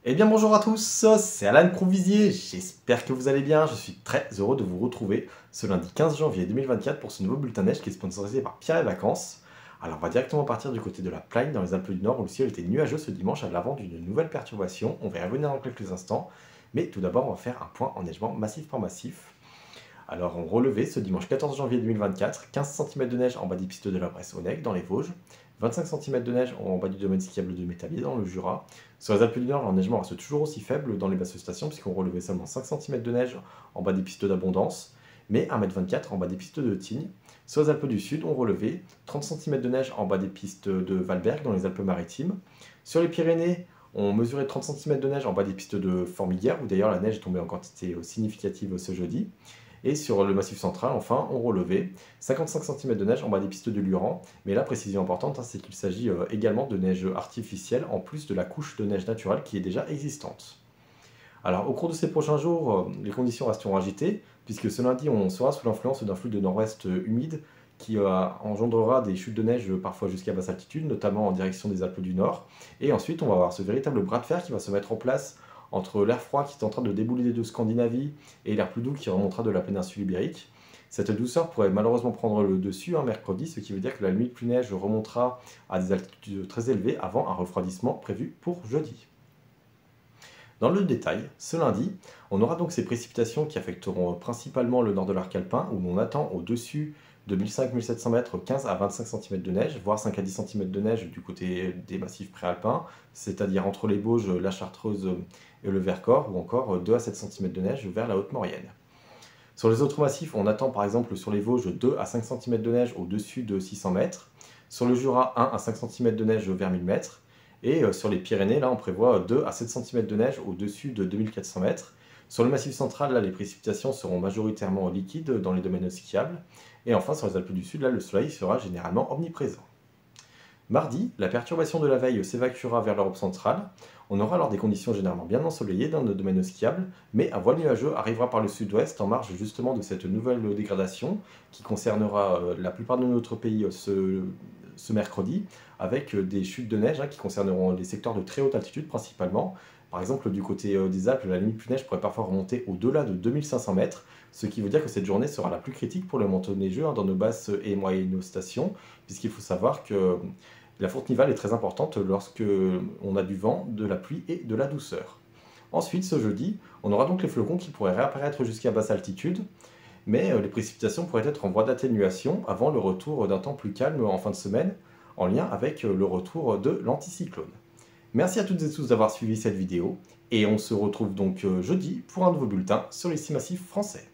Eh bien bonjour à tous, c'est Alan Crovisier, j'espère que vous allez bien, je suis très heureux de vous retrouver ce lundi 15 janvier 2024 pour ce nouveau bulletin neige qui est sponsorisé par Pierre et Vacances. Alors on va directement partir du côté de la Plagne dans les Alpes du Nord où le ciel était nuageux ce dimanche à l'avant d'une nouvelle perturbation, on va y revenir dans quelques instants, mais tout d'abord on va faire un point enneigement massif par massif. Alors on relevait ce dimanche 14 janvier 2024 15 cm de neige en bas des pistes de la Bresse-Oneg dans les Vosges, 25 cm de neige en bas du domaine skiable de Métabier dans le Jura. Sur les Alpes du Nord, l'enneigement reste toujours aussi faible dans les basses stations puisqu'on relevait seulement 5 cm de neige en bas des pistes d'Abondance, mais 1,24 m en bas des pistes de Tignes. Sur les Alpes du Sud, on relevait 30 cm de neige en bas des pistes de Valberg dans les Alpes-Maritimes. Sur les Pyrénées, on mesurait 30 cm de neige en bas des pistes de Formiguères, où d'ailleurs la neige est tombée en quantité significative ce jeudi. Et sur le massif central, enfin, on relevait 55 cm de neige en bas des pistes de Luran. Mais la précision importante, c'est qu'il s'agit également de neige artificielle, en plus de la couche de neige naturelle qui est déjà existante. Alors, au cours de ces prochains jours, les conditions resteront agitées, puisque ce lundi, on sera sous l'influence d'un flux de nord-ouest humide qui engendrera des chutes de neige parfois jusqu'à basse altitude, notamment en direction des Alpes du Nord. Et ensuite, on va avoir ce véritable bras de fer qui va se mettre en place entre l'air froid qui est en train de débouler de Scandinavie et l'air plus doux qui remontera de la péninsule ibérique. Cette douceur pourrait malheureusement prendre le dessus mercredi, ce qui veut dire que la nuit de pluie neige remontera à des altitudes très élevées avant un refroidissement prévu pour jeudi. Dans le détail, ce lundi, on aura donc ces précipitations qui affecteront principalement le nord de l'arc alpin, où l'on attend au-dessus de 1500-1700 mètres 15 à 25 cm de neige, voire 5 à 10 cm de neige du côté des massifs préalpins, c'est-à-dire entre les Bauges, la Chartreuse et le Vercors, ou encore 2 à 7 cm de neige vers la Haute-Maurienne. Sur les autres massifs, on attend par exemple sur les Vosges 2 à 5 cm de neige au-dessus de 600 mètres, sur le Jura 1 à 5 cm de neige vers 1000 mètres, et sur les Pyrénées, là, on prévoit 2 à 7 cm de neige au-dessus de 2400 mètres. Sur le massif central, là, les précipitations seront majoritairement liquides dans les domaines skiables. Et enfin, sur les Alpes du Sud, là, le soleil sera généralement omniprésent. Mardi, la perturbation de la veille s'évacuera vers l'Europe centrale. On aura alors des conditions généralement bien ensoleillées dans nos domaines skiables, mais un voile nuageux arrivera par le sud-ouest en marge justement de cette nouvelle dégradation qui concernera la plupart de notre pays ce mercredi, avec des chutes de neige qui concerneront les secteurs de très haute altitude principalement. Par exemple, du côté des Alpes, la limite plus neige pourrait parfois remonter au-delà de 2500 mètres, ce qui veut dire que cette journée sera la plus critique pour le manteau neigeux dans nos basses et moyennes stations, puisqu'il faut savoir que la fonte nivale est très importante lorsque on a du vent, de la pluie et de la douceur. Ensuite, ce jeudi, on aura donc les flocons qui pourraient réapparaître jusqu'à basse altitude, mais les précipitations pourraient être en voie d'atténuation avant le retour d'un temps plus calme en fin de semaine, en lien avec le retour de l'anticyclone. Merci à toutes et tous d'avoir suivi cette vidéo, et on se retrouve donc jeudi pour un nouveau bulletin sur les 6 massifs français.